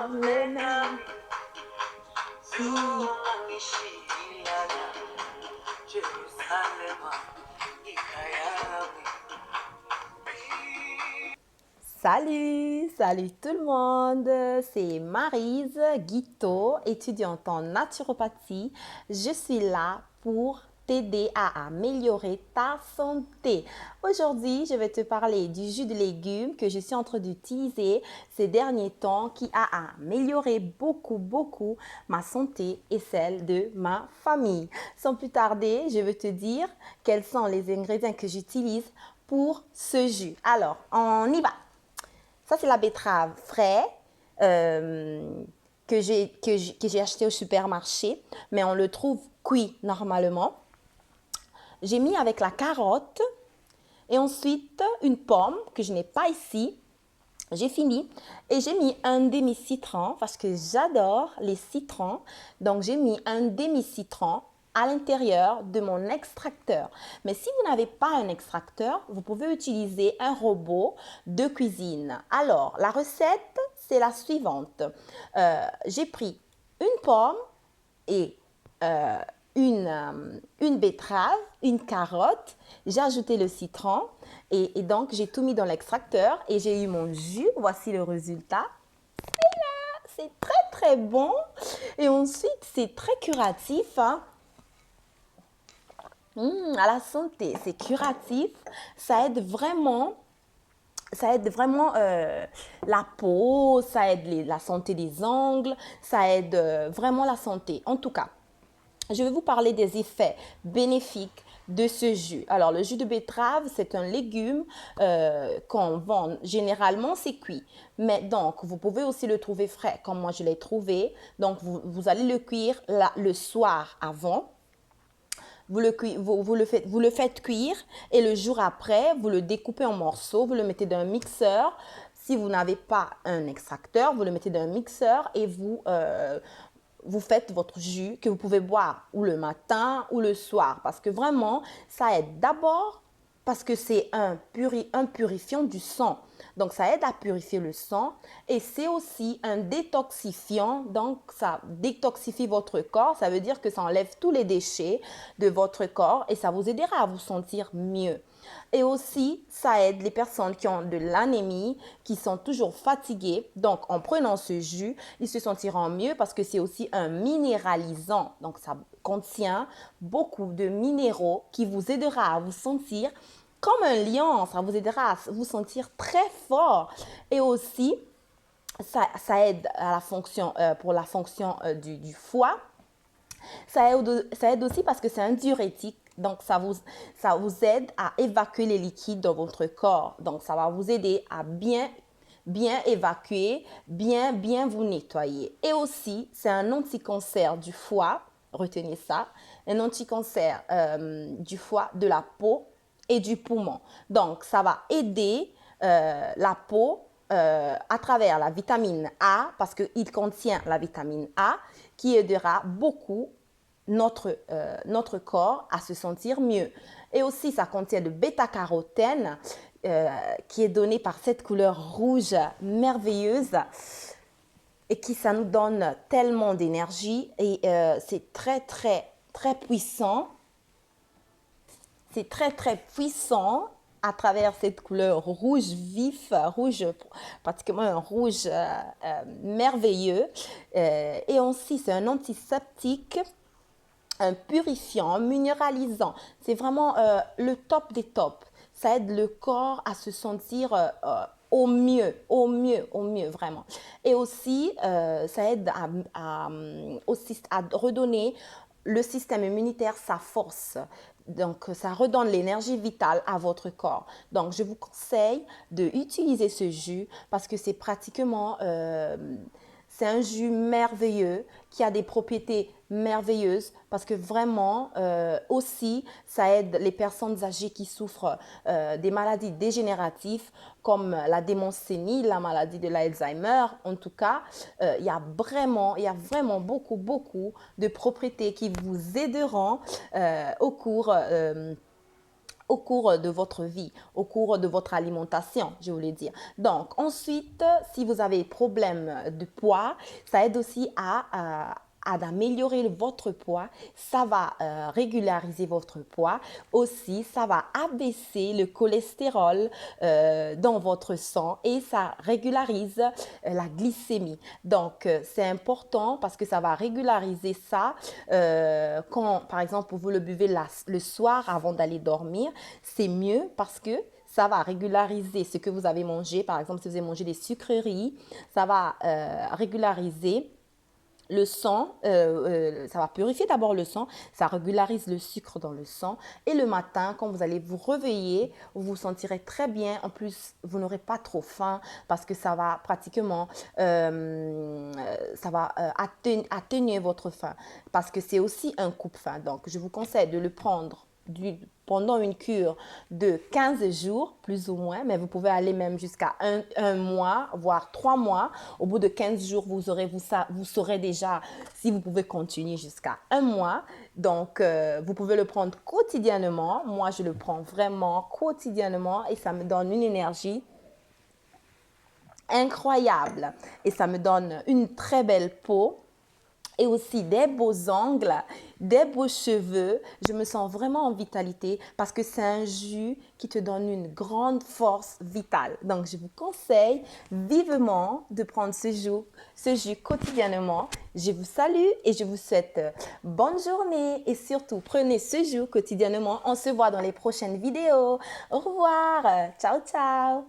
Jerusalem, Jerusalem, Ikayami. Salut tout le monde, c'est Maryse Guiteau, étudiante en naturopathie. Je suis là pour t'aider à améliorer ta santé. Aujourd'hui, je vais te parler du jus de légumes que je suis en train d'utiliser ces derniers temps qui a amélioré beaucoup ma santé et celle de ma famille. Sans plus tarder, je vais te dire quels sont les ingrédients que j'utilise pour ce jus. Alors, on y va. Ça, c'est la betterave frais que j'ai acheté au supermarché, mais on le trouve cuit normalement. J'ai mis avec la carotte et ensuite une pomme que je n'ai pas ici. J'ai fini et j'ai mis un demi-citron parce que j'adore les citrons. Donc, j'ai mis un demi-citron à l'intérieur de mon extracteur. Mais si vous n'avez pas un extracteur, vous pouvez utiliser un robot de cuisine. Alors, la recette, c'est la suivante. J'ai pris une pomme et euh, une betterave, une carotte, j'ai ajouté le citron et donc j'ai tout mis dans l'extracteur et j'ai eu mon jus. Voici le résultat. C'est très bon et ensuite c'est très curatif. Hein. À la santé, c'est curatif. Ça aide vraiment la peau, ça aide la santé des ongles, ça aide vraiment la santé. En tout cas, je vais vous parler des effets bénéfiques de ce jus. Alors, le jus de betterave, c'est un légume qu'on vend. Généralement, c'est cuit. Mais donc, vous pouvez aussi le trouver frais, comme moi je l'ai trouvé. Donc, vous allez le cuire le soir avant. Vous le faites cuire et le jour après, vous le découpez en morceaux, vous le mettez dans un mixeur. Si vous n'avez pas un extracteur, vous le mettez dans un mixeur et vous faites votre jus que vous pouvez boire ou le matin ou le soir. Parce que vraiment, ça aide d'abord parce que c'est un purifiant du sang. Donc, ça aide à purifier le sang et c'est aussi un détoxifiant. Donc, ça détoxifie votre corps. Ça veut dire que ça enlève tous les déchets de votre corps et ça vous aidera à vous sentir mieux. Et aussi, ça aide les personnes qui ont de l'anémie, qui sont toujours fatiguées. Donc, en prenant ce jus, ils se sentiront mieux parce que c'est aussi un minéralisant. Donc, ça contient beaucoup de minéraux qui vous aidera à vous sentir comme un lion. Ça vous aidera à vous sentir très fort. Et aussi, ça aide à la fonction, pour la fonction du foie. Ça aide aussi parce que c'est un diurétique. Donc, ça vous aide à évacuer les liquides dans votre corps. Donc, ça va vous aider à bien évacuer, bien vous nettoyer. Et aussi, c'est un anti-cancer du foie. Retenez ça. Un anti-cancer du foie, de la peau et du poumon. Donc, ça va aider la peau à travers la vitamine A, parce qu'il contient la vitamine A, qui aidera beaucoup notre corps à se sentir mieux. Et aussi, ça contient de bêta-carotène qui est donné par cette couleur rouge merveilleuse et qui ça nous donne tellement d'énergie et c'est très puissant. C'est très puissant à travers cette couleur rouge vif, rouge, pratiquement un rouge merveilleux. Et aussi, c'est un antiseptique, un purifiant, un minéralisant. C'est vraiment le top des tops. Ça aide le corps à se sentir au mieux, vraiment. Et aussi, ça aide à redonner le système immunitaire sa force. Donc, ça redonne l'énergie vitale à votre corps. Donc, je vous conseille d'utiliser ce jus parce que c'est un jus merveilleux qui a des propriétés merveilleuses parce que vraiment aussi ça aide les personnes âgées qui souffrent des maladies dégénératives comme la démence sénile, la maladie de l'Alzheimer. En tout cas, il y a vraiment beaucoup de propriétés qui vous aideront au au cours de votre vie, au cours de votre alimentation, je voulais dire. Donc, ensuite, si vous avez problème de poids, ça aide aussi à d'améliorer votre poids, ça va régulariser votre poids. Aussi, ça va abaisser le cholestérol dans votre sang et ça régularise la glycémie. Donc, c'est important parce que ça va régulariser ça quand, par exemple, vous le buvez le soir avant d'aller dormir. C'est mieux parce que ça va régulariser ce que vous avez mangé. Par exemple, si vous avez mangé des sucreries, ça va régulariser le sang, ça va purifier d'abord le sang, ça régularise le sucre dans le sang. Et le matin, quand vous allez vous réveiller, vous vous sentirez très bien. En plus, vous n'aurez pas trop faim parce que ça va pratiquement atténuer votre faim. Parce que c'est aussi un coupe-faim. Donc, je vous conseille de le prendre pendant une cure de 15 jours, plus ou moins, mais vous pouvez aller même jusqu'à un mois, voire 3 mois. Au bout de 15 jours, vous saurez déjà si vous pouvez continuer jusqu'à un mois. Donc, vous pouvez le prendre quotidiennement. Moi, je le prends vraiment quotidiennement et ça me donne une énergie incroyable. Et ça me donne une très belle peau. Et aussi des beaux ongles, des beaux cheveux. Je me sens vraiment en vitalité parce que c'est un jus qui te donne une grande force vitale. Donc, je vous conseille vivement de prendre ce jus quotidiennement. Je vous salue et je vous souhaite bonne journée. Et surtout, prenez ce jus quotidiennement. On se voit dans les prochaines vidéos. Au revoir. Ciao, ciao.